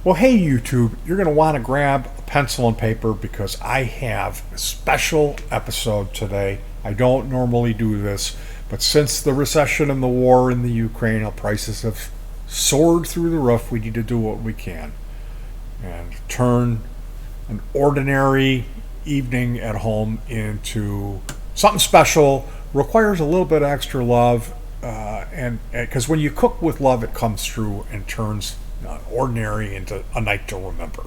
Well, hey YouTube, you're going to want to grab a pencil and paper because I have a special episode today. I don't normally do this, but since the recession and the war in the Ukraine, our prices have soared through the roof. We need to do what we can and turn an ordinary evening at home into something special. Requires a little bit of extra love, and because when you cook with love, it comes through and turns ordinary into a night to remember.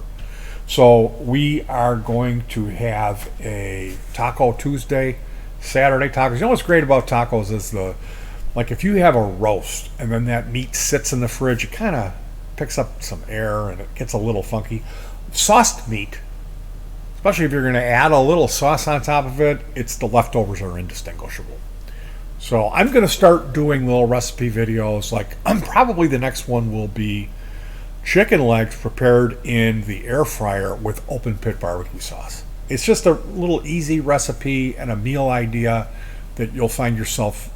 So we are going to have a Taco Tuesday, Saturday tacos. You know what's great about tacos is like if you have a roast and then that meat sits in the fridge, it kind of picks up some air and it gets a little funky. Sauced meat, especially if you're going to add a little sauce on top of it, the leftovers are indistinguishable. So I'm going to start doing little recipe videos. Like probably the next one will be chicken legs prepared in the air fryer with open pit barbecue sauce. It's just a little easy recipe and a meal idea that you'll find yourself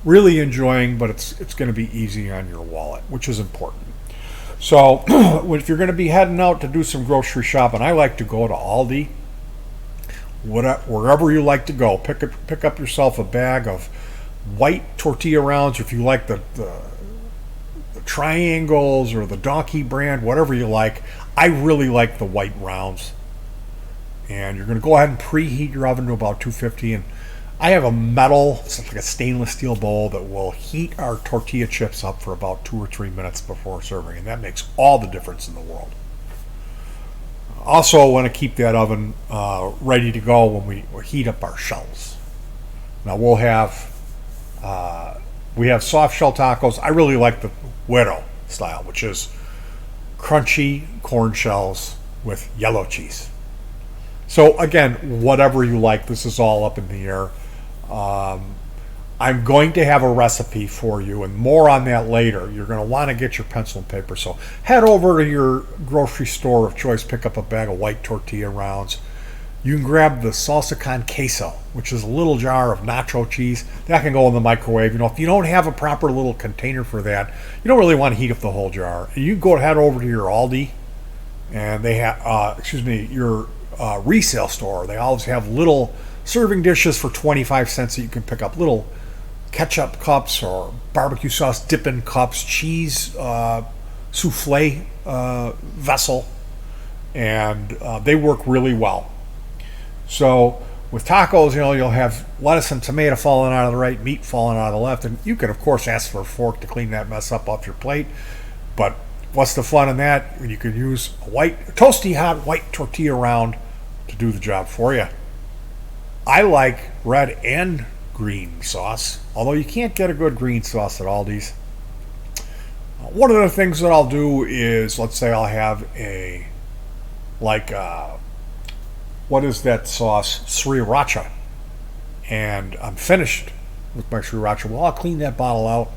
really enjoying, but it's going to be easy on your wallet, which is important. So if you're going to be heading out to do some grocery shopping, I like to go to Aldi, wherever you like to go. Pick up yourself a bag of white tortilla rounds, or if you like the triangles or the Donkey brand, whatever you like. I really like the white rounds. And you're going to go ahead and preheat your oven to about 250. And I have a metal, it's like a stainless steel bowl that will heat our tortilla chips up for about 2 or 3 minutes before serving. And that makes all the difference in the world. Also want to keep that oven ready to go when we heat up our shells. Now we have soft shell tacos. I really like the Güero style, which is crunchy corn shells with yellow cheese. So again, whatever you like, this is all up in the air. I'm going to have a recipe for you, and more on that later. You're going to want to get your pencil and paper. So head over to your grocery store of choice, pick up a bag of white tortilla rounds. You can grab the salsa con queso, which is a little jar of nacho cheese. That can go in the microwave. If you don't have a proper little container for that, you don't really want to heat up the whole jar. You can head over to your Aldi, and they have, your resale store. They always have little serving dishes for 25 cents that you can pick up. Little ketchup cups or barbecue sauce dipping cups, cheese souffle vessel, and they work really well. So with tacos, you'll have lettuce and tomato falling out of the right, meat falling out of the left, and you can of course ask for a fork to clean that mess up off your plate. But what's the fun in that? You can use a toasty hot white tortilla round to do the job for you. I like red and green sauce, although you can't get a good green sauce at Aldi's. One of the things that I'll do is, let's say I'll have what is that sauce? Sriracha. And I'm finished with my sriracha. Well, I'll clean that bottle out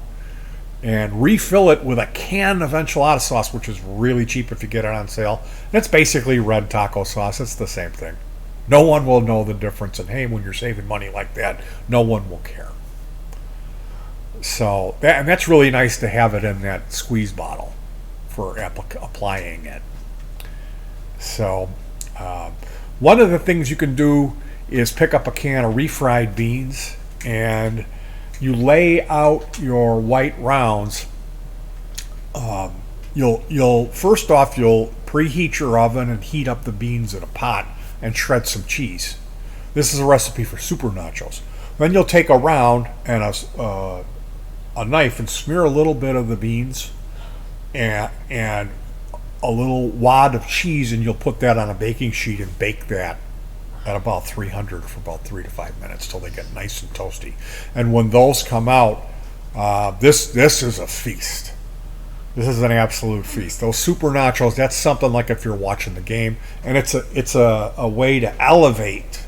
and refill it with a can of enchilada sauce, which is really cheap if you get it on sale. And it's basically red taco sauce. It's the same thing. No one will know the difference. And hey, when you're saving money like that, no one will care. So that's really nice to have it in that squeeze bottle for applying it. So one of the things you can do is pick up a can of refried beans, and you lay out your white rounds. You'll first off you'll preheat your oven and heat up the beans in a pot and shred some cheese. This is a recipe for super nachos. Then you'll take a round and a knife and smear a little bit of the beans and a little wad of cheese, and you'll put that on a baking sheet and bake that at about 300 for about 3 to 5 minutes till they get nice and toasty. And when those come out, this is a feast. This is an absolute feast. Those super nachos, that's something like if you're watching the game, and it's a way to elevate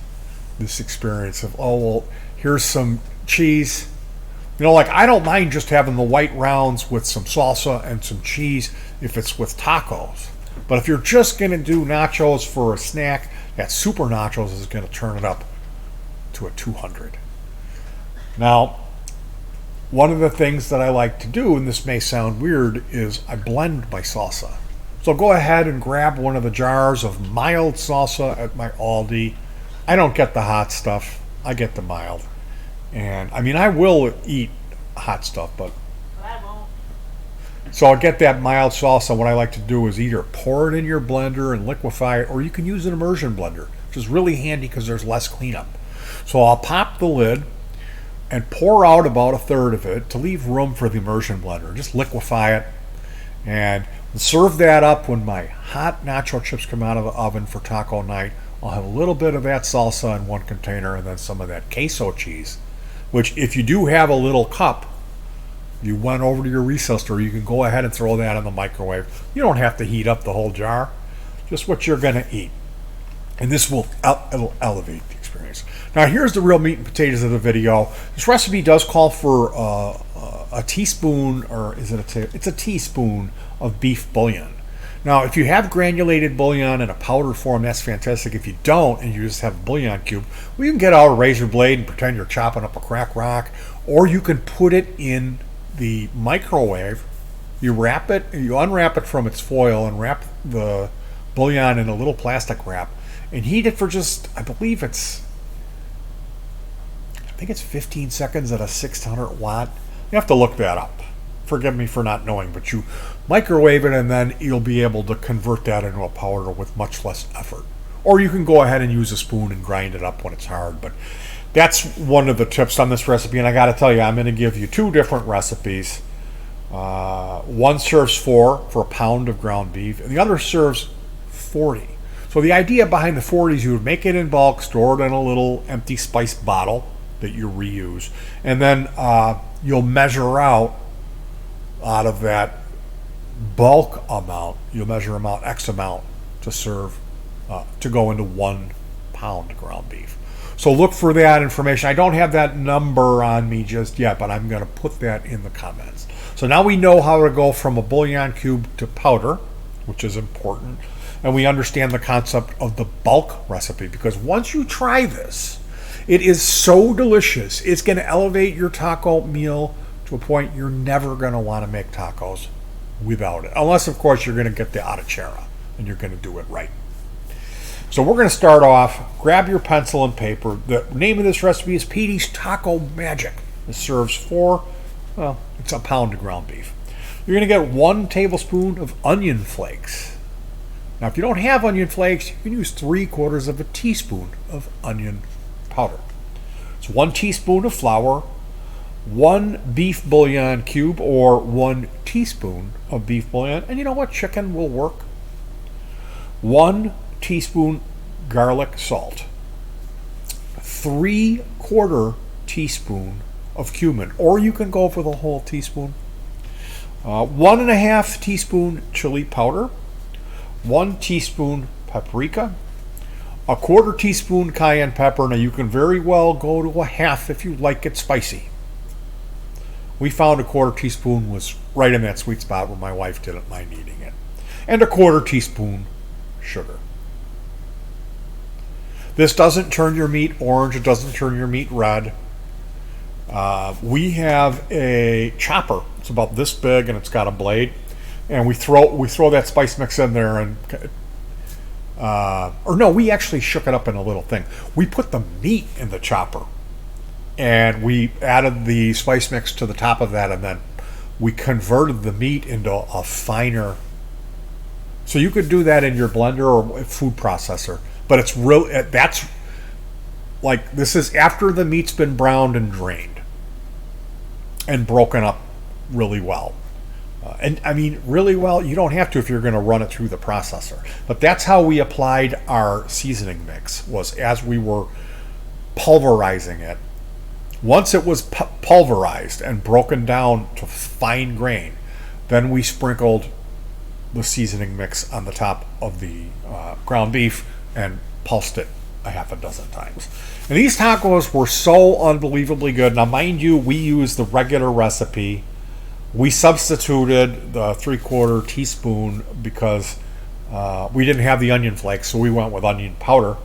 this experience of, oh, well, here's some cheese. Like I don't mind just having the white rounds with some salsa and some cheese if it's with tacos. But if you're just going to do nachos for a snack, that super nachos is going to turn it up to a 200. Now, one of the things that I like to do, and this may sound weird, is I blend my salsa. So go ahead and grab one of the jars of mild salsa at my Aldi. I don't get the hot stuff. I get the mild. And I mean, I will eat hot stuff, but I won't. so I'll get that mild salsa. What I like to do is either pour it in your blender and liquefy it, or you can use an immersion blender, which is really handy because there's less cleanup. So I'll pop the lid and pour out about a third of it to leave room for the immersion blender. Just liquefy it and serve that up when my hot nacho chips come out of the oven for taco night. I'll have a little bit of that salsa in one container and then some of that queso cheese, which if you do have a little cup, you went over to your resale store, you can go ahead and throw that in the microwave. You don't have to heat up the whole jar, just what you're going to eat. And this will it'll elevate the experience. Now here's the real meat and potatoes of the video. This recipe does call for a teaspoon, or is it it's a teaspoon of beef bouillon. Now if you have granulated bouillon in a powder form, that's fantastic. If you don't and you just have a bouillon cube, well, you can get out a razor blade and pretend you're chopping up a crack rock, or you can put it in the microwave. You wrap it, you unwrap it from its foil and wrap the bouillon in a little plastic wrap and heat it for just, I think it's 15 seconds at a 600 watt. You have to look that up. Forgive me for not knowing, but you microwave it and then you'll be able to convert that into a powder with much less effort. Or you can go ahead and use a spoon and grind it up when it's hard. But that's one of the tips on this recipe. And I got to tell you, I'm going to give you two different recipes. One serves four for a pound of ground beef, and the other serves 40. So the idea behind the 40 is you would make it in bulk, store it in a little empty spice bottle that you reuse, and then you'll measure out of that bulk amount, you'll measure amount X amount to serve, to go into 1 pound ground beef. So look for that information. I don't have that number on me just yet, but I'm going to put that in the comments. So now we know how to go from a bouillon cube to powder, which is important. And we understand the concept of the bulk recipe, because once you try this, it is so delicious. It's going to elevate your taco meal to a point you're never going to want to make tacos without it. Unless, of course, you're going to get the arrachera and you're going to do it right. So we're going to start off. Grab your pencil and paper. The name of this recipe is Peteys Taco Magic. It serves it's a pound of ground beef. You're going to get 1 tablespoon of onion flakes. Now, if you don't have onion flakes, you can use 3/4 of a teaspoon of onion powder. It's 1 teaspoon of flour, 1 beef bouillon cube, or 1 teaspoon of beef bouillon. And you know what? Chicken will work. 1 teaspoon garlic salt. 3/4 teaspoon of cumin, or you can go for the whole teaspoon. 1.5 teaspoon chili powder. 1 teaspoon paprika, 1/4 teaspoon cayenne pepper. Now you can very well go to a half if you like it spicy. We found 1/4 teaspoon was right in that sweet spot where my wife didn't mind eating it. And 1/4 teaspoon sugar. This doesn't turn your meat orange. It doesn't turn your meat red. We have a chopper. It's about this big and it's got a blade. And we throw that spice mix in there, and we actually shook it up in a little thing. We put the meat in the chopper, and we added the spice mix to the top of that, and then we converted the meat into a finer. So you could do that in your blender or food processor, but it's real. That's like, this is after the meat's been browned and drained and broken up really well. And I mean, really well, you don't have to if you're going to run it through the processor. But that's how we applied our seasoning mix, was as we were pulverizing it. Once it was pulverized and broken down to fine grain, then we sprinkled the seasoning mix on the top of the ground beef and pulsed it a half a dozen times. And these tacos were so unbelievably good. Now, mind you, we used the regular recipe. We substituted the 3/4 teaspoon because we didn't have the onion flakes, so we went with onion powder.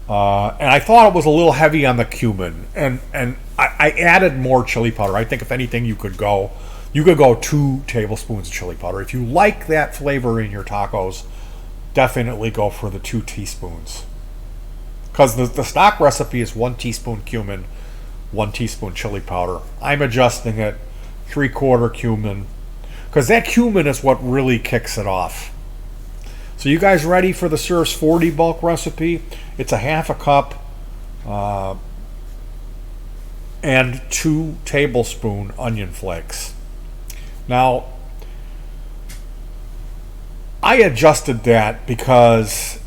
And I thought it was a little heavy on the cumin, and I added more chili powder. I think if anything, you could go You could go 2 tablespoons of chili powder. If you like that flavor in your tacos, definitely go for the 2 teaspoons. Because the stock recipe is 1 teaspoon cumin, 1 teaspoon chili powder. I'm adjusting it 3/4 cumin, because that cumin is what really kicks it off. So you guys ready for the Surf's 40 bulk recipe? It's a 1/2 cup and 2 tablespoon onion flakes. Now, I adjusted that because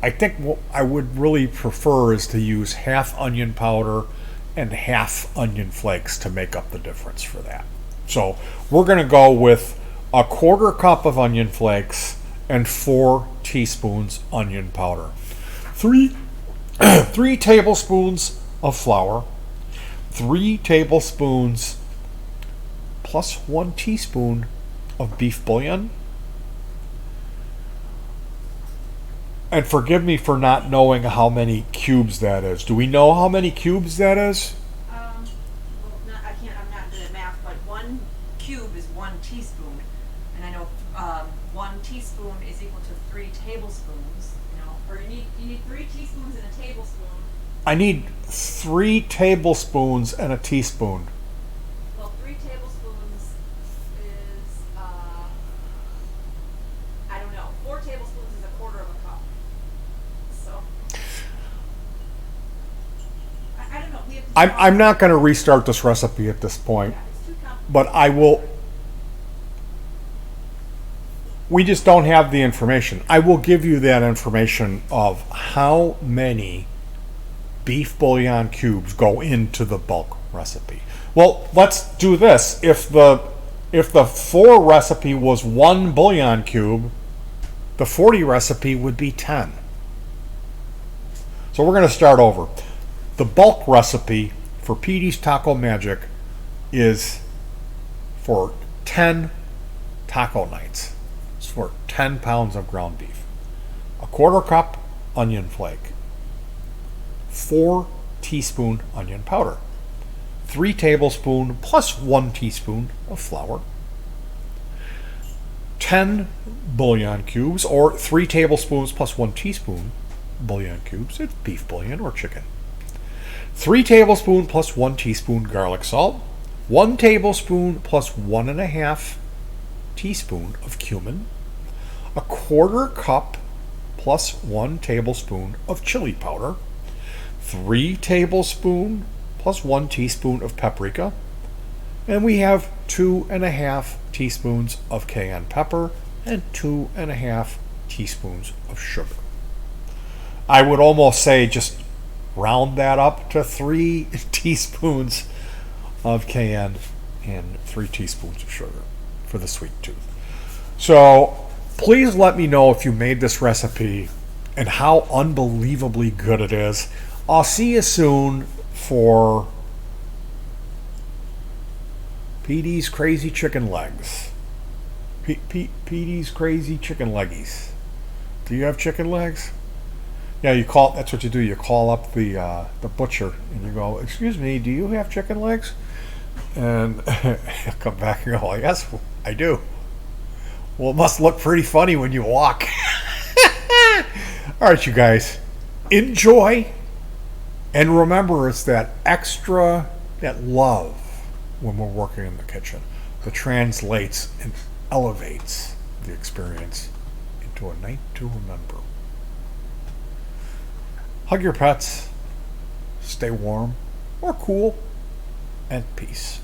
I think what I would really prefer is to use 1/2 onion powder and 1/2 onion flakes to make up the difference for that. So we're going to go with 1/4 cup of onion flakes and 4 teaspoons onion powder. 3 tablespoons of flour, 3 tablespoons plus 1 teaspoon of beef bouillon. And forgive me for not knowing how many cubes that is. Do we know how many cubes that is? Well, I'm not good at math, but 1 cube is 1 teaspoon, and I know 1 teaspoon is equal to 3 tablespoons. Or you need 3 teaspoons and a tablespoon. I need 3 tablespoons and a teaspoon. Well, 3 tablespoons is I don't know. 4 tablespoons is 1/4 of a cup. So I don't know. We have to I'm not going to restart this recipe at this point, it's too complicated. but I will. We just don't have the information. I will give you that information of how many beef bouillon cubes go into the bulk recipe. Well, let's do this. If the 4 recipe was 1 bouillon cube, the 40 recipe would be 10. So we're going to start over. The bulk recipe for Peteys Taco Magic is for 10 taco nights. It's for 10 pounds of ground beef. 1/4 cup onion flake. 4 teaspoon onion powder. 3 tablespoon plus 1 teaspoon of flour. 10 bouillon cubes, or 3 tablespoons plus 1 teaspoon bouillon cubes. It's beef bouillon or chicken. 3 tablespoon plus 1 teaspoon garlic salt. 1 tablespoon plus 1.5 teaspoon of cumin. 1/4 cup plus 1 tablespoon of chili powder. 3 tablespoon plus 1 teaspoon of paprika. And we have 2.5 teaspoons of cayenne pepper and 2.5 teaspoons of sugar. I would almost say just round that up to 3 teaspoons of cayenne and 3 teaspoons of sugar for the sweet tooth. So please let me know if you made this recipe and how unbelievably good it is. I'll see you soon for Petey's Crazy Chicken Legs. Petey's Crazy Chicken Leggies. Do you have chicken legs? Yeah, that's what you do. You call up the butcher and you go, "Excuse me, do you have chicken legs?" And he'll come back and go, "Yes, I do." Well, it must look pretty funny when you walk. All right, you guys, enjoy. And remember, it's that extra, that love when we're working in the kitchen that translates and elevates the experience into a night to remember. Hug your pets, stay warm or cool, and peace.